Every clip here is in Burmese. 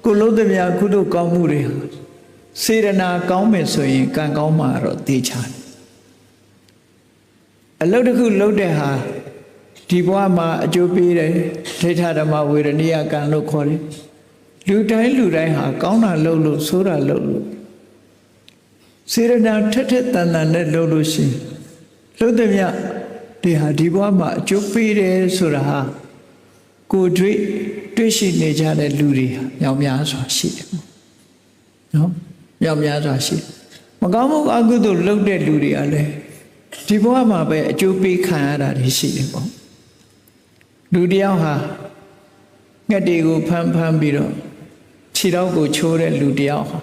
ကိုလုံးသမျှကုသိုလ်ကောင်းမှုတွေစေရနာကောင်းမယ်ဆိုရင်ကံကောင်းမှာတော့သိချတယ်အလုပ်တစ်ခုလုပ်တဲ့ဟာဒီဘဝမှာအကျိုးပေးတယ်ဒိဋ္ဌဓမ္မဝေရဏိယကံလို့ခေါ်တယ်လူတိုင်းဟာကောင်းတာလုပ်လို့ဆိုးတာလုပ်လို့စေရနာထက်ထက်တန်တန်နဲ့လုပ်လို့ရှိရင်လုပ်သမျှဒီဟာဒီဘဝမှာအကျိုးပေးတယ်ဆိုတာဟာကိုတွေ့ရှိနေကြတဲ့လူတွေမြောက်များစွာရှိတယ်နော်မြောက်များစွာရှိမကောင်းမှုအကုသိုလ်လုပ်တဲ့လူတွေကလည်းဒီဘဝမှာပဲအကျိုးပေးခံရတာတွေရှိတယ်ပေါ့လူတယောက်ဟာငှက်တွေကိုဖမ်းပြီးတော့ခြေထောက်ကိုချိုးတဲ့လူတယောက်ဟာ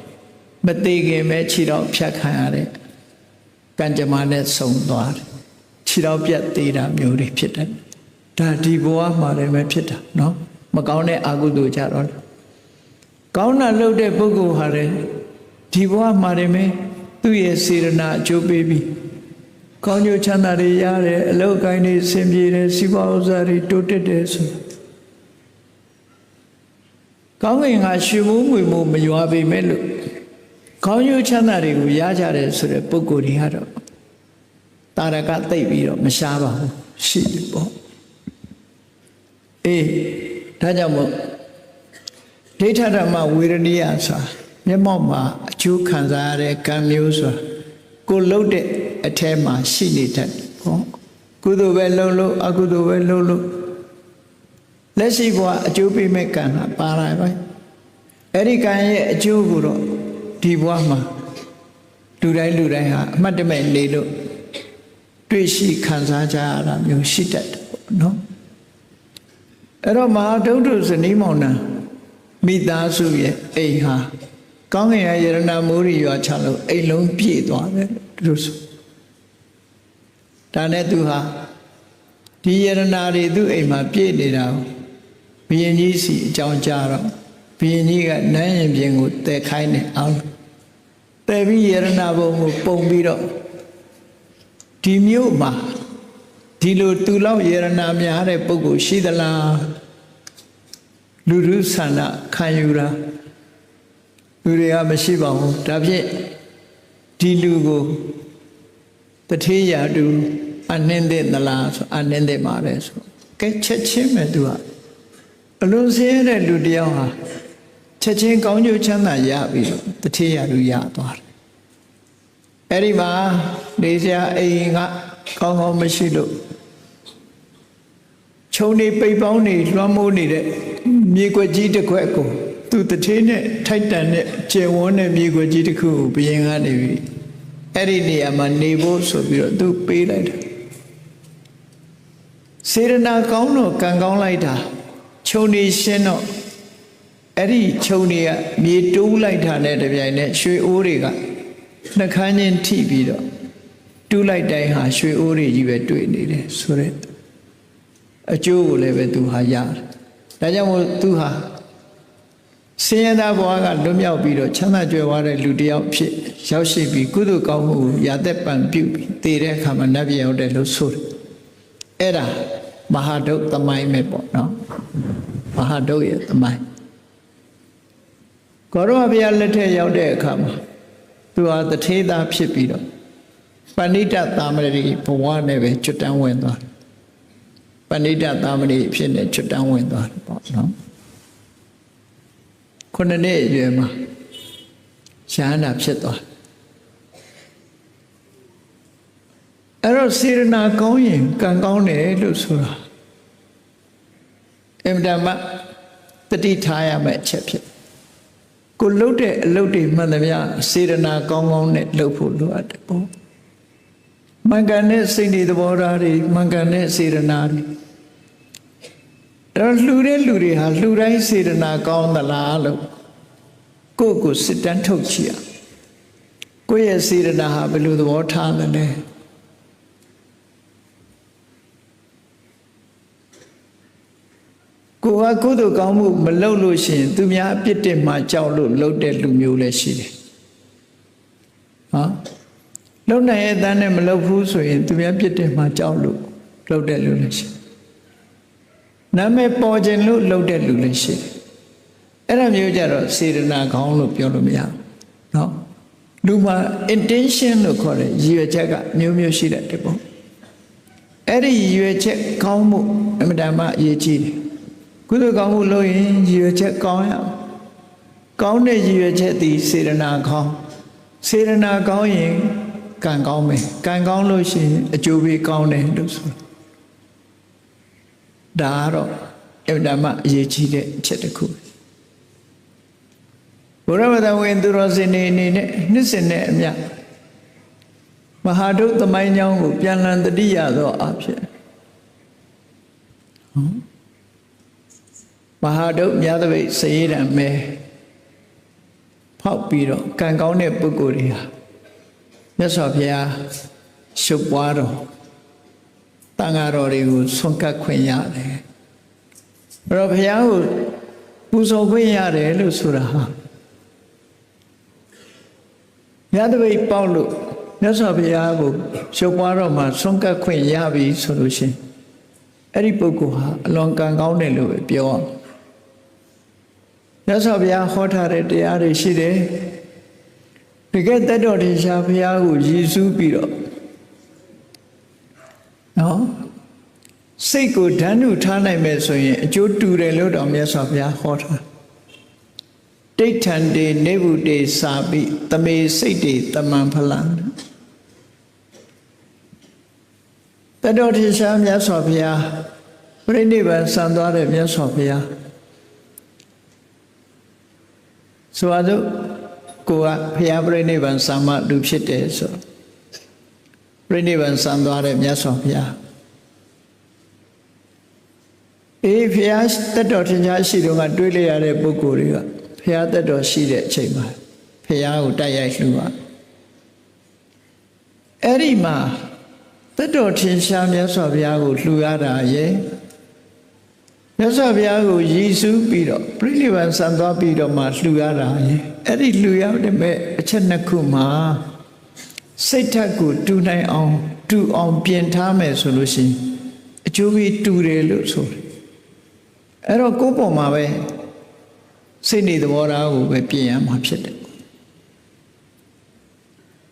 မသေးခင်ပဲခြေထောက်ဖြတ်ခံရတဲ့ကံကြမ္မာနဲ့ဆုံးသွားတယ်ခြေထောက်ပြတ်သေးတာမျိုးတွေဖြစ်တယ်ဒါဒီဘဝမှာလည်းပဲဖြစ်တာနော်မကောင်းတဲ့အကုသိုလ်ကြတော့ကောင်းတာလုပ်တဲ့ပုဂ္ဂိုလ်ဟာလည်းဒီဘဝမှာလည်းပဲသူ့ရဲ့စေရနာအကျိုးပေးပြီးကောင်းကျိုးချမ်းသာတွေရတယ်အလုပ်ကိုင်းတွေဆင်ပြေတယ်စီးပွားဥစ္စာတွေတိုးတက်တယ်ဆိုကောင်းကင်ကရွှေမိုးငွေမိုးမရွာပေမဲ့လို့ကောင်းကျိုးချမ်းသာတွေကိုရကြတယ်ဆိုတဲ့ပုဂ္ဂိုလ်တွေကတော့တာရကသိပ်ပြီးတော့မရှားပါဘူးရှိပြီပေါ့ဒါကြောင့်မို့ဒိဋ္ဌဓမ္မဝေရဏိယဆိုတာမျက်မှောက်မှာအကျိုးခံစားရတဲ့ကံမျိုးဆိုတာကိုလှုပ်တဲ့အထဲမှာရှိနေတတ်ဟောကုသိုလ်ပဲလှုပ်လို့အကုသိုလ်ပဲလှုပ်လို့လက်ရှိဘဝအကျိုးပေးမဲ့ကံဟာပါလာပဲအဲ့ဒီကံရဲ့အကျိုးကိုတော့ဒီဘဝမှာလူတိုင်းဟာအမှတ်တမဲ့နေလို့တွေ့ရှိခံစားကြရတာမျိုးရှိတတ်တယ်ပေါ့နော်အဲ့တော့မဟာဒုဋ္ဌဇနီးမောင်နှံမိသားစုရဲ့အိမ်ဟာကောင်းကင်ရဲ့ယရဏမိုးရီရွာချလို့အိမ်လုံးပြည့်သွားတယ်လို့ဆိုဒါနဲ့သူဟာဒီယရဏတွေသူ့အိမ်မှာပြည့်နေတာကိုဘုရင်ကြီးစီအကြောင်းကြားတော့ဘုရင်ကြီးကနန်းရင်ပြင်ကိုတည်ခိုင်းတယ်အောင်တည်ပြီးယရဏဘုံကိုပုံပြီးတော့ဒီမြို့မှာဒီလိုသူလောက်ယရဏများတဲ့ပုဂ္ဂိုလ်ရှိသလားလူထုဆန္ဒခံယူတာလူတွေကမရှိပါဘူးဒါဖြင့်ဒီလူကိုတထေးရာတူအနှင်းတဲ့သလားဆိုအနှင်းတဲ့မှာပဲဆိုကဲချက်ချင်းပဲသူကအလုံးစင်းတဲ့လူတယောက်ဟာချက်ချင်းကောင်းကျိုးချမ်းသာရပြီးတော့တထေးရာတူရသွားတယ်အဲ့ဒီမှာနေစရာအိမ်ကကောင်းကောင်းမရှိလို့ခြုံနေပိတ်ပေါင်းနေလွှမ်းမိုးနေတဲ့မြေကွက်ကြီးတစ်ခွက်ကိုသူတထေးနဲ့ထိုက်တန်တဲ့ကျေဝန်းတဲ့မြေကွက်ကြီးတစ်ခုကိုဘုရင်ကနေပြီးအဲ့ဒီနေရာမှာနေဖို့ဆိုပြီးတော့သူပေးလိုက်တယ်စေရနာကောင်းတော့ကံကောင်းလိုက်တာခြုံနေရှင်းတော့အဲ့ဒီခြုံနေကမြေတိုးလိုက်တာနဲ့တပြိုင်နက်ရွှေအိုးတွေကနှခမ်းချင်းထိပြီးတော့တူးလိုက်တိုင်းဟာရွှေအိုးတွေကြီးပဲတွေ့နေတယ်ဆိုတဲ့အကျိုးကိုလည်းပဲသူဟာရတယ်ဒါကြောင့်မို့သူဟာဆင်းရဲသားဘဝကလွတ်မြောက်ပြီးတော့ချမ်းသာကြွယ်ဝတဲ့လူတစ်ယောက်ဖြစ်ရောက်ရှိပြီးကုသိုလ်ကောင်းမှုကိုရသက်ပံပြုပြီးတည်တဲ့အခါမှာနတ်ပြည်ရောက်တယ်လို့ဆိုတယ်အဲ့ဒါမဟာဒုတ်သမိုင်းပဲပေါ့နော်မဟာဒုတ်ရဲ့သမိုင်းဂေါရဝဘုရားလက်ထက်ရောက်တဲ့အခါမှာသူဟာတထေးသားဖြစ်ပြီးတော့ပဏိတသာမဏေဘဝနဲ့ပဲကျွတ်တန်းဝင်သွားတယ်ပဏိတသာမဏေဖြစ်နေကျွတ်တန်းဝင်သွားတယ်ပေါ့နော်ခုနှစ်အရွယ်မှာရှားနာဖြစ်သွားအဲ့တော့စေရနာကောင်းရင်ကံကောင်းတယ်လို့ဆိုတာအင်တာမတတိထားရမယ့်အချက်ဖြစ်ကိုလှုပ်တဲ့အလုပ်တွေမှန်သမျှစေရနာကောင်းကောင်းနဲ့လှုပ်ဖို့လိုအပ်တယ်ပေါ့မှန်ကန်တဲ့စိတ်တွေသဘောထားတွေမှန်ကန်တဲ့စေရနာတွေအဲ့လှူတဲ့လူတွေဟာလှူတိုင်းစေရနာကောင်းသလားလို့ကိုယ့်ကိုစစ်တမ်းထုတ်ကြည့်ရကိုယ့်ရဲ့စေရနာဟာဘယ်လိုသဘောထားလဲကိုယ်ကကုသိုလ်ကောင်းမှုမလုပ်လို့ရှိရင်သူများအပြစ်တင်မှကြောက်လို့လုပ်တဲ့လူမျိုးလည်းရှိတယ်ဟောလုံနိုင်ရဲ့အတန်းနဲ့မလုပ်ဘူးဆိုရင်သူများပြစ်တင်မှကြောက်လို့လုပ်တဲ့လူလည်းရှိနာမည်ပေါ်ခြင်းလို့လုပ်တဲ့လူလည်းရှိတယ် အဲ့ဒါမျိုးကြတော့စေတနာကောင်းလို့ပြောလို့မရဘူးเนาะလူမှာ intention လို့ခေါ်တဲ့ရည်ရွယ်ချက်ကမျိုးမျိုးရှိတဲ့တဲ့ပေါ့အဲ့ဒီရည်ရွယ်ချက်ကောင်းမှုအမှန်တမ်းအရေးကြီးတယ်ကုသိုလ်ကောင်းမှုလုပ်ရင်ရည်ရွယ်ချက်ကောင်းရအောင်ကောင်းတဲ့ရည်ရွယ်ချက်သည်စေတနာကောင်းစေတနာကောင်းရင်ကံကောင်းမယ်ကံကောင်းလို့ရှိရင်အကျိုးပေးကောင်းတယ်လို့ဆိုတာဒါကတော့အမှန်တမ်းအရေးကြီးတဲ့အချက်တစ်ခုဘုရားဝတ္တဝင်သူတော်စင်နေအနေနဲ့နှစ်စဉ်နဲ့အမျှမဟာဒုသမိုင်းကြောင်းကိုပြန်လည်တတိယသောအဖြစ်မဟာဒုမြတ်သပိတ်စရေတံမဲဖောက်ပြီးတော့ကံကောင်းတဲ့ပုဂ္ဂိုလ်တွေဟာမြတ်စွာဘုရားရှုပ်ပွားတော်တန်ဃာတော်တွေကိုဆွန့်ကပ်ခွင့်ရတယ်အဲ့တော့ဘုရားကိုပူဇော်ခွင့်ရတယ်လို့ဆိုတာဟာမြတ်သပိတ်ပေါက်လို့မြတ်စွာဘုရားကိုရှုပ်ပွားတော်မှာဆွန့်ကပ်ခွင့်ရပြီဆိုလို့ရှိရင်အဲ့ဒီပုဂ္ဂိုလ်ဟာအလွန်ကံကောင်းတယ်လို့ပဲပြောအောင်မြတ်စွာဘုရားဟောထားတဲ့တရားတွေရှိတယ်တကယ်တတ်တော်တင်ရှားဘုရားကိုရည်စူးပြီးတော့နော်စိတ်ကိုဓာတ်နုထားနိုင်မယ်ဆိုရင်အကျိုးတူတယ်လို့တော်မြတ်စွာဘုရားဟောထားဒိဋ္ဌံတေနေဗုတေစာပိတမေစိတ်တေတမံဖလံတတ်တော်တင်ရှားမြတ်စွာဘုရားပြိဋိဘံဆံသွားတဲ့မြတ်စွာဘုရားဆိုတော့ကိုကဘုရားပြိဋိဘံဆံမလူဖြစ်တယ်ဆိုပြိဋိဘံဆံသွားတဲ့မြတ်စွာဘုရားဘုရားတတ်တော်ထင်ရှားရှိတော့ကတွေးလိုက်ရတဲ့ပုဂ္ဂိုလ်တွေကဘုရားတတ်တော်ရှိတဲ့အချိန်မှာဘုရားကိုတိုက်ရိုက်လှူပါအဲ့ဒီမှာတတ်တော်ထင်ရှားမြတ်စွာဘုရားကိုလှူရတာရဲ့မြတ်စွာဘုရားကိုရည်စူးပြီးတော့ပြိဋိဘံဆံသွားပြီးတော့မှလှူရတာရဲ့အဲ့ဒီလှူရတဲ့မဲ့အချက်နှစ်ခုမှာစိတ်ဓာတ်ကိုတူနိုင်အောင်တူအောင်ပြင်ထားမယ်ဆိုလို့ရှိရင်အကျိုးပေးတူတယ်လို့ဆိုတယ်အဲ့တော့ကိုယ်ပေါ်မှာပဲစိတ်နေသဘောထားကိုပဲပြင်ရမှာဖြစ်တယ်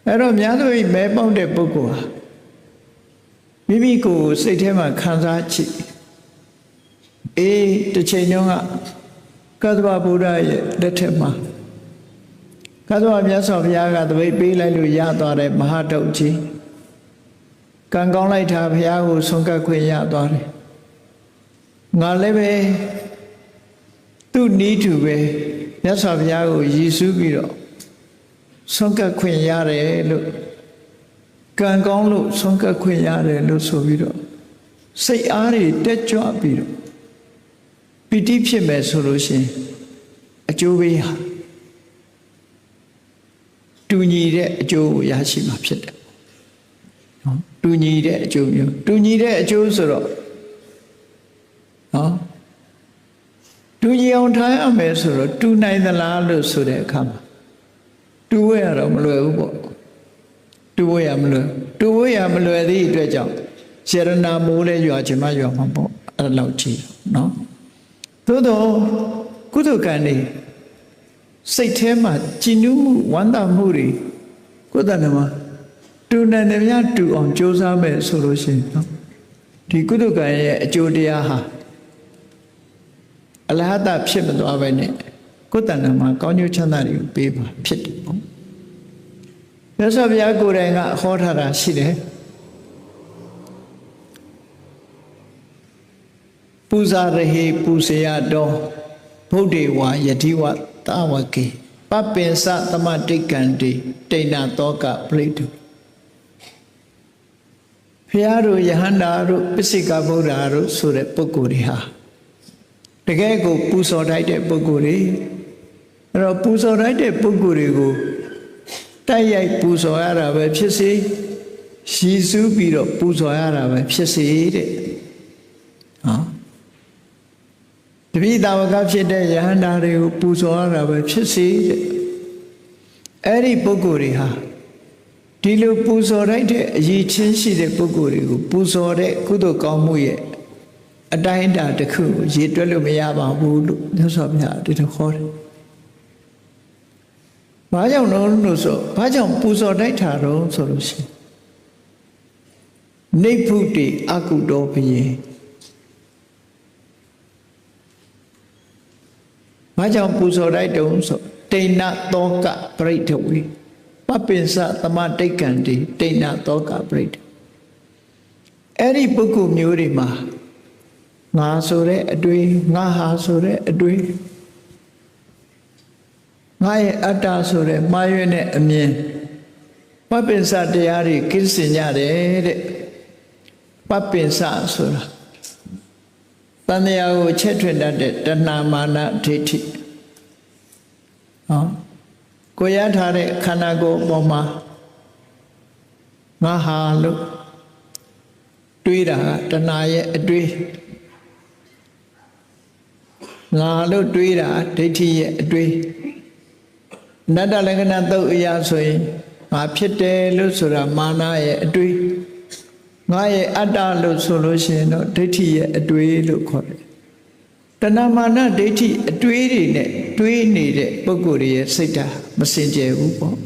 အဲ့တော့များသောမဲပေါက်တဲ့ပုဂ္ဂိုလ်ဟာမိမိကိုယ်စိတ်ထဲမှာခံစားကြည့်တစ်ချိန်တုန်းကကသဗ္ဗဗုဒ္ဓရဲ့လက်ထက်မှာကသဗ္ဗမြတ်စွာဘုရားကတပိတ်ပေးလိုက်လို့ရသွားတဲ့မဟာတုတ်ကြီးကံကောင်းလိုက်တာဘုရားကိုဆွန့်ကပ်ခွင့်ရသွားတယ်ငါလည်းပဲသူ့နီးတူပဲမြတ်စွာဘုရားကိုရည်စူးပြီးတော့ဆွန့်ကပ်ခွင့်ရတယ်လို့ကံကောင်းလို့ဆွန့်ကပ်ခွင့်ရတယ်လို့ဆိုပြီးတော့စိတ်အားတွေတက်ကြွပြီးတော့ပီတိဖြစ်မယ်ဆိုလို့ရှိရင်အကျိုးပေးဟာတူညီတဲ့အကျိုးကိုရရှိမှာဖြစ်တယ်နော်တူညီတဲ့အကျိုးမျိုးတူညီတဲ့အကျိုးဆိုတော့နော်တူညီအောင်ထားရမယ်ဆိုတော့တူနိုင်သလားလို့ဆိုတဲ့အခါမှာတူဝဲရတော့မလွယ်ဘူးပေါ့တူဝဲရမလွယ်တူဝဲရမလွယ်သည့်အတွက်ကြောင့်စေရနာမိုးလဲရွာချင်မှရွာမှာပေါ့အဲ့လောက်ကြည့်နော်သို့တော့ကုသိုလ်ကံတွေစိတ်ထဲမှာကြည်နူးမှုဝမ်းသာမှုတွေကိုယ်တဏ္ဍာမှာတူနိုင်တယ်များတူအောင်ကြိုးစားမယ်ဆိုလို့ရှိရင်နော်ဒီကုသိုလ်ကံရဲ့အကျိုးတရားဟာအလဟတဖြစ်မသွားပဲနဲ့ကိုယ်တဏ္ဍာမှာကောင်းကျိုးချမ်းသာတွေကိုပေးပါဖြစ်တယ်ပေါ့မြတ်စွာဘုရားကိုယ်တိုင်ကဟောထားတာရှိတယ်ပူဇာရဟေပူဇေယတော်ဗုဒ္ဓေဝါယတိဝတဝကေပပင်စသမတိကံတိတိဏတောကပရိတုဘုရားတို့ယဟန္တာတို့ပစ္စိကဗုဒ္ဓတို့ဆိုတဲ့ပုဂ္ဂိုလ်တွေဟာတကယ်ကိုပူဇော်တိုက်တဲ့ပုဂ္ဂိုလ်တွေအဲ့တော့ပူဇော်တိုက်တဲ့ပုဂ္ဂိုလ်တွေကိုတိုက်ရိုက်ပူဇော်ရတာပဲဖြစ်စေရည်စူးပြီးတော့ပူဇော်ရတာပဲဖြစ်စေတဲ့နော်တပိသာဝကဖြစ်တဲ့ယဟန္တာတွေကိုပူဇော်ရတာပဲဖြစ်စေတဲ့အဲ့ဒီပုဂ္ဂိုလ်တွေဟာဒီလိုပူဇော်လိုက်တဲ့အရေးချင်းရှိတဲ့ပုဂ္ဂိုလ်တွေကိုပူဇော်တဲ့ကုသိုလ်ကောင်းမှုရဲ့ အတိုင်းအတာတစ်ခုရေတွက်လို့မရပါဘူးလို့မြတ်စွာဘုရားဒီလိုခေါ်တယ်။ဘာကြောင့်လို့ဆိုဘာကြောင့်ပူဇော်တိုက်တာတော့ဆိုလို့ရှိရင်နေဖုတိအကုတောဘိယေဘာကြောင့်ပူဇော်တိုက်တုံးဆိုတိဏသောကပရိဒဝေပပိစသမတိတ်ကံတိတိဏသောကပရိဒအဲ့ဒီပုဂ္ဂိုလ်မျိုးတွေမှာငါဆိုတဲ့အတွေ့ငါဟာဆိုတဲ့အတွေ့ငါရဲ့အတ္တဆိုတဲ့မှားရွံ့တဲ့အမြင်ပပိစတရားတွေကင်းစင်ကြတယ်တဲ့ပပိစဆိုတာတဏှာကိုချက်ထွင်တတ်တဲ့တဏှာမာနဒိဋ္ဌိကိုရထားတဲ့ခန္ဓာကိုယ်အပေါ်မှာငါဟာလို့တွေးတာတဏှာရဲ့အတွေးငါလို့တွေးတာဒိဋ္ဌိရဲ့အတွေးနတ္တလက္ခဏာသုတ်အရာဆိုရင်ငါဖြစ်တယ်လို့ဆိုတာမာနရဲ့အတွေးငါရဲ့အတ္တလို့ဆိုလို့ရှိရင်တော့ဒိဋ္ဌိရဲ့အတွေးလို့ခေါ်တယ်တဏမာနဒိဋ္ဌိအတွေးတွေနဲ့တွေးနေတဲ့ပုဂ္ဂိုလ်ရဲ့စိတ်ဓာတ်မစင်ကြယ်ဘူးပေါ့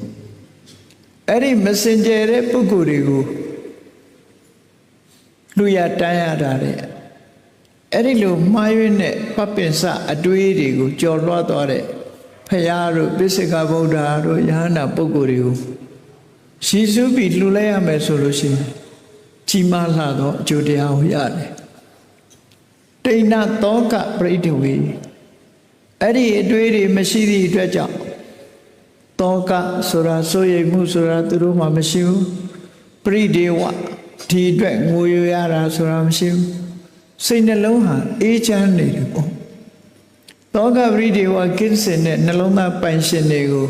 အဲ့ဒီမစင်ကြယ်တဲ့ပုဂ္ဂိုလ်တွေကိုလူရတန်းရတာတဲ့အဲ့ဒီလိုမှားယွင်းတဲ့ပပိစအတွေးတွေကိုကြော်လွှားသွားတဲ့ဖရာတို့ပိစိကဗုဒ္ဓတို့ယဟန္တာပုဂ္ဂိုလ်တွေကိုရှီးစုပြီးလှူလိုက်ရမယ်ဆိုလို့ရှိရင်ကြီးမားလာတော့အကျိုးတရားကိုရတယ်တိဏသောကပရိဒဝေအဲ့ဒီအတွေးတွေမရှိသည့်အတွက်ကြောင့်သောကဆိုတာစိုးရိမ်မှုဆိုတာသူတို့မှမရှိဘူးပရိဒေဝဒီအတွက်ငိုရရတာဆိုတာမရှိဘူးစိတ်နှလုံးဟာအေးချမ်းနေတယ်ပေါ့သောကပရိဒေဝကင်းစင်တဲ့နှလုံးသားပိုင်ရှင်တွေကို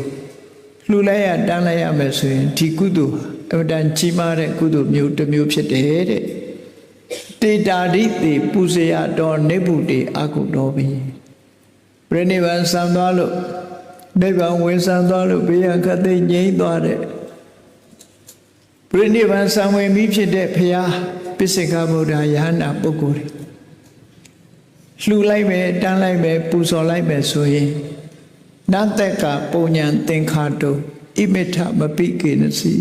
လှူလိုက်ရတန်းလိုက်ရမယ်ဆိုရင်ဒီကုသိုလ်အမှန်တန်ကြီးမားတဲ့ကုသိုလ်မျိုးတစ်မျိုးဖြစ်တယ်တဲ့တေတာဒိတိပူဇေယတော်နိဗ္ဗုတိအကုတော်ပြီပြိနိဗ္ဗာန်ဆံသွားလို့နိဗ္ဗာန်ဝင်ဆံသွားလို့ဘေးရန်ခတ်သိငြိမ်းသွားတဲ့ပြိနိဗ္ဗာန်ဆံဝင်ပြီးဖြစ်တဲ့ဘုရားပိစိကဗုဒ္ဓယဟန္တာပုဂ္ဂိုလ်တွေလှူလိုက်မယ်တန်းလိုက်မယ်ပူဇော်လိုက်မယ်ဆိုရင်နတ္တကပုံညာသင်္ခါတုဣမိထမပိကေနစီ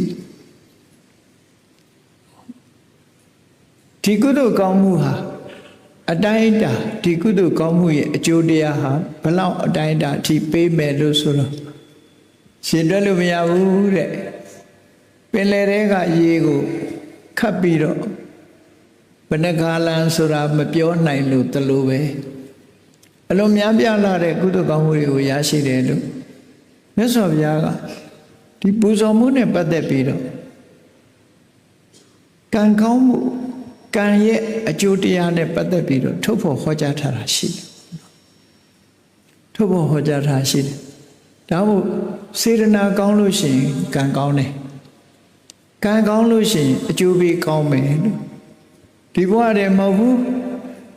ဒီကုသိုလ်ကောင်းမှုဟာအတိုင်းအတာဒီကုသိုလ်ကောင်းမှုရဲ့အကျိုးတရားဟာဘလောက်အတိုင်းအတာအထိပေးမယ်လို့ဆိုတော့ရှင်းတွက်လို့မရဘူးတဲ့ပင်လယ်ထဲကရေကိုခတ်ပြီးတော့ဘယ်နှခါလန်ဆိုတာမပြောနိုင်လို့တလို့ပဲအလုံးများပြားလာတဲ့ကုသိုလ်ကောင်းမှုတွေကိုရရှိတယ်လို့မြတ်စွာဘုရားကဒီပူဇော်မှုနဲ့ပတ်သက်ပြီးတော့ကံကောင်းမှုကံရဲ့အကျိုးတရားနဲ့ပတ်သက်ပြီးတော့ထုတ်ဖော်ဟောကြားထားတာရှိတယ်ထုတ်ဖော်ဟောကြားထားရှိတယ်ဒါမို့စေတနာကောင်းလို့ရှိရင်ကံကောင်းတယ်ကံကောင်းလို့ရှိရင်အကျိုးပေးကောင်းမယ်လို့ဒီဘဝတည်းမဟုတ်ဘူး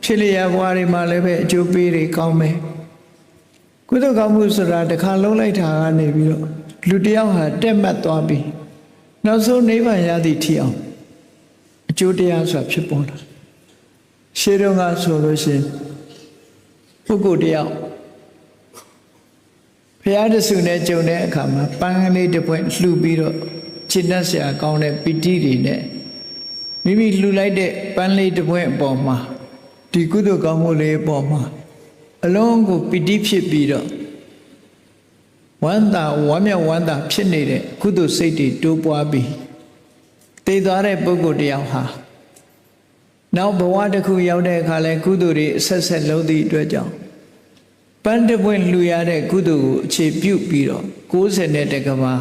ဖြစ်လျက်ဘဝတွေမှာလည်းပဲအကျိုးပေးတွေကောင်းမယ်ကုသိုလ်ကောင်းမှုဆိုတာတစ်ခါလုံးလိုက်တာကနေပြီးတော့လူတယောက်ဟာတက်မှတ်သွားပြီးနောက်ဆုံးနိဗ္ဗာန်ရသည့်ထိအောင်အကျိုးတရားဆိုတာဖြစ်ပေါ်လာရှေးတုန်းကဆိုလို့ရှိရင်ပုဂ္ဂိုလ်တယောက်ဘုရားတဆူနဲ့ကြုံတဲ့အခါမှာပန်းကလေးတစ်ပွင့်လှူပြီးတော့ခြေနှက်ဆရာကောင်းတဲ့ပီတိတွေနဲ့မိမိလှူလိုက်တဲ့ပန်းလေးတစ်ပွင့်အပေါ်မှာဒီကုသိုလ်ကောင်းမှုလေးအပေါ်မှာအလုံးကိုပီတိဖြစ်ပြီးတော့ဝမ်းသာဝမ်းမြောက်ဝမ်းသာဖြစ်နေတဲ့ကုသိုလ်စိတ်တွေတိုးပွားပြီးတည်သွားတဲ့ပုဂ္ဂိုလ်တယောက်ဟာနောက်ဘဝတစ်ခုရောက်တဲ့အခါလဲကုသိုလ်တွေအဆက်ဆက်လုံးသည့်အတွက်ကြောင့်ပန်းတစ်ပွင့်လှူရတဲ့ကုသိုလ်ကိုအခြေပြုပြီးတော့60နဲ့တကဘာ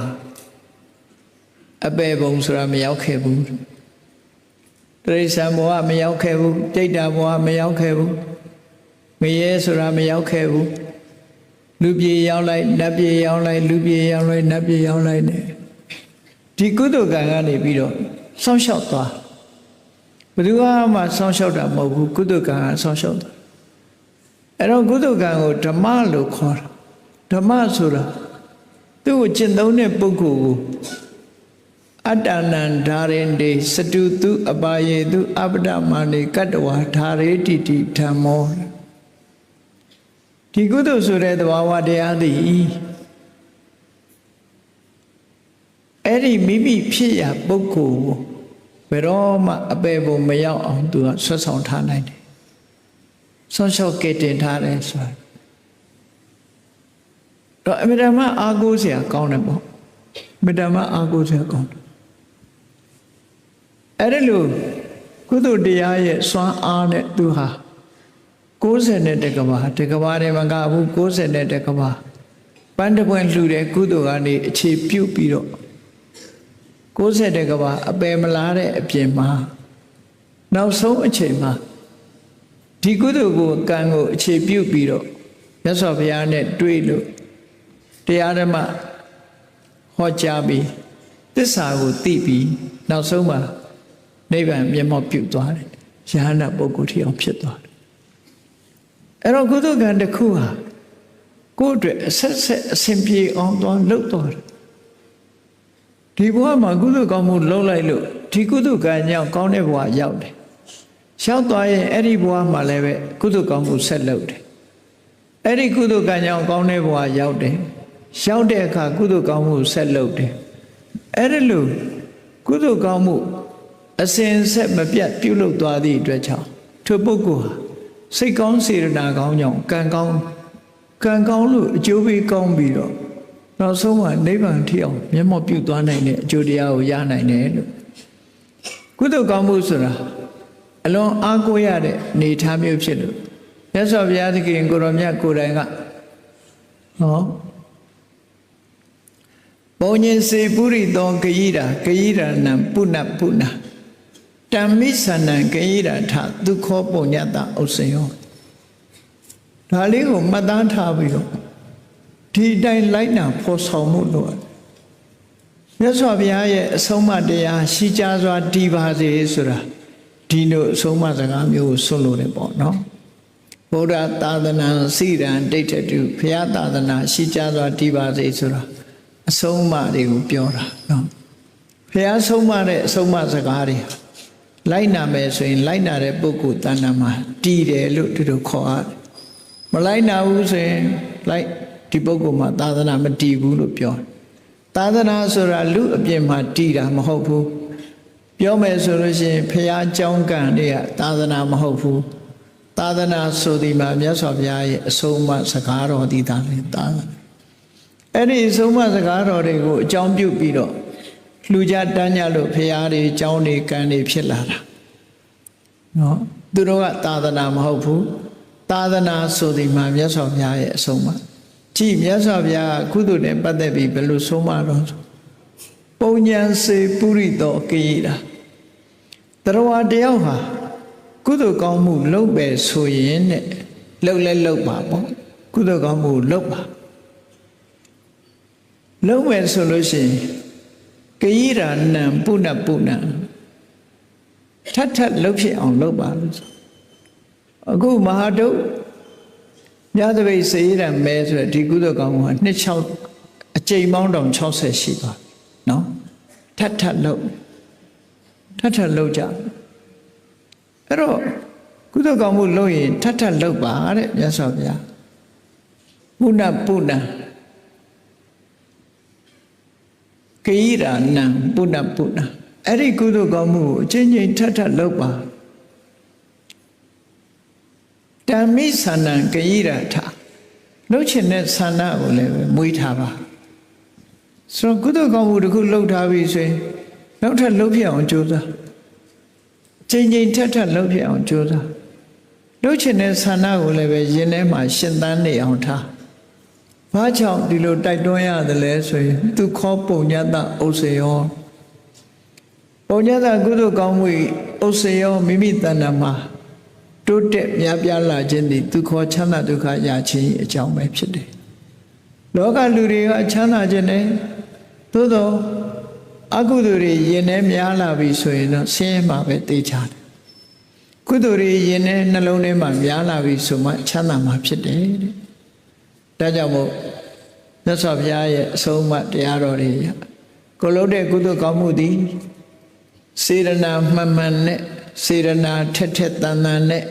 အပေဘုံဆိုတာမရောက်ခဲ့ဘူးတိရစ္ဆာန်ဘဝမရောက်ခဲ့ဘူးဒိဋ္ဌာဘဝမရောက်ခဲ့ဘူးငရဲဆိုတာမရောက်ခဲ့ဘူးလူပြေရောက်လိုက်နတ်ပြေရောက်လိုက်လူပြေရောက်လိုက်နတ်ပြေရောက်လိုက်နဲ့ဒီကုသိုလ်ကံကနေပြီးတော့စောင့်ရှောက်သွားဘယ်သူမှစောင့်ရှောက်တာမဟုတ်ဘူးကုသိုလ်ကံကစောင့်ရှောက်တာအဲ့တော့ကုသိုလ်ကံကိုဓမ္မလို့ခေါ်တာဓမ္မဆိုတာသူ့ကိုကျင့်သုံးတဲ့ပုဂ္ဂိုလ်ကို အတ္တနံဓာရင်တေစတုတုအပါယေတုအပ္ပဒမာနေကတ္တဝါဓာရေတိတိဓမ္မောဒီကုသိုလ်ဆိုတဲ့သဘာဝတရားသည်အဲ့ဒီမိမိဖြစ်ရာပုဂ္ဂိုလ်ကိုဘယ်တော့မှအပေပုံမရောက်အောင်သူကဆွတ်ဆောင်ထားနိုင်တယ်ဆွတ်လျှော့ကဲတင်ထားတယ်ဆိုတာတော့အမြဲတမ်းအာကိုးစရာကောင်းတယ်ပေါ့အမြဲတမ်းအာကိုးစရာကောင်းတယ်အဲ့ဒါလို့ကုသိုလ်တရားရဲ့စွမ်းအားနဲ့သူဟာ90နဲ့တကဘာတကဘာတွေမကဘူး90နဲ့တကဘာပန်းတပွင့်လှူတဲ့ကုသိုလ်ကနေအခြေပြုပြီးတော့90တကဘာအပယ်မလားတဲ့အပြင်မှာနောက်ဆုံးအချိန်မှာဒီကုသိုလ်ကိုကံကိုအခြေပြုပြီးတော့မြတ်စွာဘုရားနဲ့တွေ့လို့တရားဓမ္မဟောကြားပြီးသစ္စာကိုသိပြီးနောက်ဆုံးမှာနိဗ္ဗာန်မျက်မှောက်ပြုသွားတယ်ယဟန္တာပုဂ္ဂိုလ်ထီအောင်ဖြစ်သွားတယ်အဲ့တော့ကုသိုလ်ကံတစ်ခုဟာကိုယ့်အတွက်အဆက်ဆက်အစဉ်ပြေအောင်သွားလှုပ်သွားတယ်ဒီဘဝမှာကုသိုလ်ကောင်းမှုလုပ်လိုက်လို့ဒီကုသိုလ်ကံကြောင့်ကောင်းတဲ့ဘဝရောက်တယ်ရောက်သွားရင်အဲ့ဒီဘဝမှာလည်းပဲကုသိုလ်ကောင်းမှုဆက်လုပ်တယ်အဲ့ဒီကုသိုလ်ကံကြောင့်ကောင်းတဲ့ဘဝရောက်တယ်ရောက်တဲ့အခါကုသိုလ်ကောင်းမှုဆက်လုပ်တယ်အဲ့ဒါလို့ကုသိုလ်ကောင်းမှုအစဉ်ဆက်မပြတ်ပြုလုပ်သွားသည့်အတွက်ကြောင့်ထိုပုဂ္ဂိုလ်ဟာစိတ်ကောင်းစေတနာကောင်းကြောင့်ကံကောင်းလို့အကျိုးပေးကောင်းပြီးတော့နောက်ဆုံးမှာနိဗ္ဗာန်ထိအောင်မျက်မှောက်ပြုသွားနိုင်တဲ့အကျိုးတရားကိုရနိုင်တယ်လို့ကုသိုလ်ကောင်းမှုဆိုတာအလွန်အားကိုးရတဲ့နေထားမျိုးဖြစ်လို့မြတ်စွာဘုရားသခင်ကိုရောမြတ်ကိုယ်တိုင်ကဘုံညင်စေပုရိသောဂယိရာနံပုဏ္ဏပုဏ္ဏတမ္မိသနံဂယိရာထဒုက္ခောပုညတဥစ္စယောဒါလေးကိုမှတ်သားထားပြီးတော့ဒီတိုင်းလိုက်နာဖော်ဆောင်မှုလို့မြတ်စွာဘုရားရဲ့အဆုံးအမတရားရှိကြစွာတည်ပါစေဆိုတာဒီလိုအဆုံးအမစကားမျိုးကိုဆွလို့တယ်ပေါ့နော်ဗုဒ္ဓသာသနာစိရန်ဒိဋ္ဌတုဘုရားသာသနာရှိကြစွာတည်ပါစေဆိုတာအဆုံးအမတွေကိုပြောတာနော်ဘုရားဆုံးမတဲ့အဆုံးအမစကားတွေလိုက်နာမယ်ဆိုရင်လိုက်နာတဲ့ပုဂ္ဂိုလ်တဏ္ဍာမှာတည်တယ်လို့သူတို့ခေါ်ရတယ်မလိုက်နာဘူးဆိုရင်လိုက်ဒီပုဂ္ဂိုလ်မှာသာသနာမတည်ဘူးလို့ပြောသာသနာဆိုတာလူအပြင်မှာတည်တာမဟုတ်ဘူးပြောမယ်ဆိုလို့ရှိရင်ဘုရားကျောင်းကံတွေကသာသနာမဟုတ်ဘူးသာသနာဆိုဒီမှာမြတ်စွာဘုရားရဲ့အဆုံးအမစကားတော်ဒီသာသနာအဲ့ဒီအဆုံးအမစကားတော်တွေကိုအကြောင်းပြုပြီးတော့လှူကြတန်းကြလို့ဘုရားတွေကျောင်းတွေကံတွေဖြစ်လာတာနော်သူတို့ကသာသနာမဟုတ်ဘူးသာသနာဆိုဒီမှာမြတ်စွာဘုရားရဲ့အဆုံးအမကြည့်မြတ်စွာဘုရားကုသိုလ်နဲ့ပတ်သက်ပြီးဘယ်လိုဆုံးမတော့ပုံညာစေပုရိသောဂယိရာတရားတယောက်ဟာကုသိုလ်ကောင်းမှုလုပ်ပဲဆိုရင်နဲ့လုပ်လဲလုပ်ပါပေါ့ကုသိုလ်ကောင်းမှုလုပ်ပါလုပ်မယ်ဆိုလို့ရှိရင်ဂယိရာနံပုဏ္ဏပုဏ္ဏထပ်လုပ်ဖြစ်အောင်လုပ်ပါလို့ဆိုအခုမဟာတုညသပိတ်စေရံမဲဆိုတဲ့ဒီကုသိုလ်ကောင်းမှုက26အကြိမ်ပေါင်းတောင်60ရှိပါနော်ထပ်လုပ်ကြအဲ့တော့ကုသိုလ်ကောင်းမှုလုပ်ရင်ထပ်လုပ်ပါတဲ့မြတ်စွာဘုရားပုဏ္ဏပုဏ္ဏဂယိရာနံပုဏ္ဏပုဏ္ဏအဲ့ဒီကုသိုလ်ကောင်းမှုကိုအချင်းချင်းထပ်လုပ်ပါတမ္မိသနံဂယိရာထလှုပ်ချင်တဲ့ဆန္ဒကိုလည်းမွေးထားပါဆိုတော့ကုသိုလ်ကောင်းမှုတစ်ခုလှုပ်ထားပြီဆိုရင်နောက်ထပ်လှုပ်ဖြစ်အောင်ကြိုးစားချိန်ထပ်လှုပ်ဖြစ်အောင်ကြိုးစားလှုပ်ချင်တဲ့ဆန္ဒကိုလည်းပဲရင်ထဲမှာရှင်သန်နေအောင်ထားဘာကြောင့်ဒီလိုတိုက်တွန်းရတယ်လဲဆိုရင်သူခေါ်ပုံညတဥစ္စယောပုံညတကုသိုလ်ကောင်းမှုဥစ္စယောမိမိတဏ္ဍာမှာတိုးတက်များပြားလာခြင်းသည်သူခေါ်ချမ်းသာဒုက္ခရခြင်းအကြောင်းပဲဖြစ်တယ်လောကလူတွေကချမ်းသာခြင်းနဲ့သို့သောအကုသိုလ်တွေရင်ထဲများလာပြီဆိုရင်တော့ဆင်းရဲမှာပဲသိချတယ်ကုသိုလ်တွေရင်ထဲနှလုံးထဲမှာများလာပြီဆိုမှချမ်းသာမှာဖြစ်တယ်တဲ့ဒါကြောင့်မို့မြတ်စွာဘုရားရဲ့အဆုံးအမတရားတော်တွေ ကိုလုပ်တဲ့ကုသိုလ်ကောင်းမှုသည်စေရနာမှန်မှန်နဲ့စေရနာထက်ထက်တန်တန်နဲ့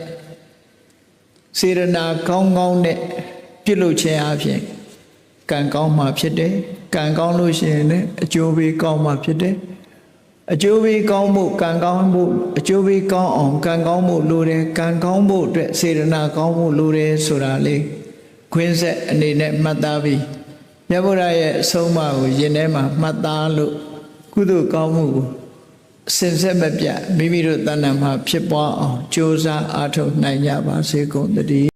စေရနာကောင်းကောင်းနဲ့ပြုလုပ်ခြင်းအပြင်ကံကောင်းမှဖြစ်တယ်ကံကောင်းလို့ရှိရင်လည်းအကျိုးပေးကောင်းမှဖြစ်တယ်အကျိုးပေးကောင်းမှုကံကောင်းမှုအကျိုးပေးကောင်းအောင်ကံကောင်းမှုလိုတယ်ကံကောင်းမှုအတွက်စေရနာကောင်းမှုလိုတယ်ဆိုတာလေးခွင်းဆက်အနေနဲ့မှတ်သားပြီးမြတ်ဗုဒ္ဓရဲ့အဆုံးအမကိုယင်ထဲမှာမှတ်သားလို့ကုသိုလ်ကောင်းမှုကိုစင်ဆက်မပြတ်မိမိတို့တဏ္ဍာမှာဖြစ်ပွားအောင်ကြိုးစားအားထုတ်နိုင်ကြပါစေကုန်သတည်း